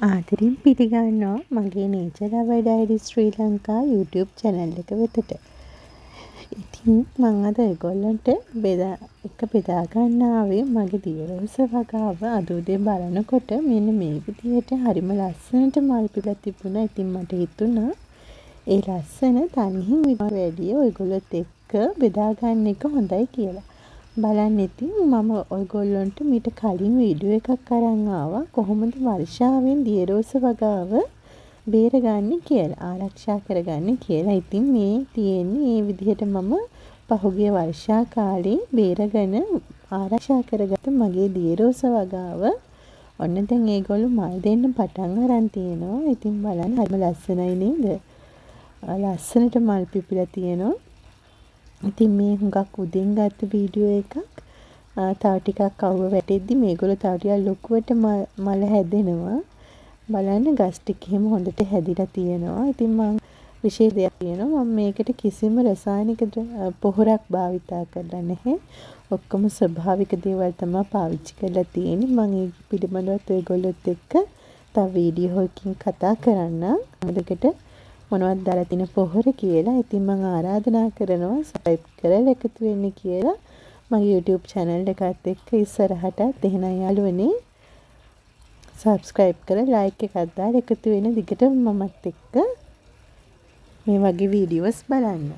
ආදරෙන් පිළිගන්නවා මගේ නේචර් ලවර් ඩයරි ශ්‍රී ලංකා YouTube channel එක වෙතට. ඉතින් මම අද ඔයගොල්ලන්ට බෙදා ගන්න ආවේ මගේ දියරෝස වගාව අද උදේ බලනකොට මෙන්න මේ විදිහට හරිම ලස්සනට මල් පිපිලා තිබුණා. ඉතින් මට හිතුණා ඒ ලස්සන තනියෙන් වැඩිය ඔයගොල්ලොත් එක්ක බෙදා ගන්න එක හොඳයි කියලා. බලන්න ඉතින් මම ඔයගොල්ලන්ට මීට කලින් වීඩියෝ එකක් අරන් ආවා කොහොමද වර්ෂාවෙන් දියරෝස වගාව බේරගන්නේ කියලා ආරක්ෂා කරගන්නේ කියලා. ඉතින් මේ තියෙන්නේ මේ විදිහට මම පහුගිය වර්ෂා කාලේ බේරගෙන ආරක්ෂා කරගත්ත මගේ දියරෝස වගාව. ඔන්න දැන් ඒගොල්ලෝ මල් දෙන්න පටන් අරන් තියෙනවා. ඉතින් බලන්න හරිම ලස්සනයි නේද? ලස්සනට මල් පිපිලා තියෙනවා. ඉතින් මේ හුඟක් උදෙන් ගත්ත වීඩියෝ එකක්. තව ටිකක් අවුව වැටෙද්දි මේගොල්ලෝ තව ටිකක් ලොකුවට මල හැදෙනවා. බලන්න ගස් ටික එහෙම හොඳට හැදිලා තියෙනවා. ඉතින් මම විශේෂ දෙයක් තියෙනවා. මම මේකට කිසිම රසායනික පොහොරක් භාවිතා කරලා නැහැ. ඔක්කොම ස්වභාවික දේවල් තමයි පාවිච්චි කරලා තියෙන්නේ. මම ඒ පිළිබඳවත් ඔයගොල්ලොත් එක්ක තව වීඩියෝ එකකින් කතා කරන්නම්. මොකදකට මොනවද දාලා තියෙන පොහොර කියලා. ඉතින් මම ආරාධනා කරනවා subscribe කරලා එකතු වෙන්න කියලා. මගේ YouTube channel එකත් එක්ක ඉස්සරහටත් එහෙනම් යාළුවනේ subscribe කරලා like එකක් දාලා එකතු වෙන දිගට මමත් එක්ක මේ වගේ videos බලන්න.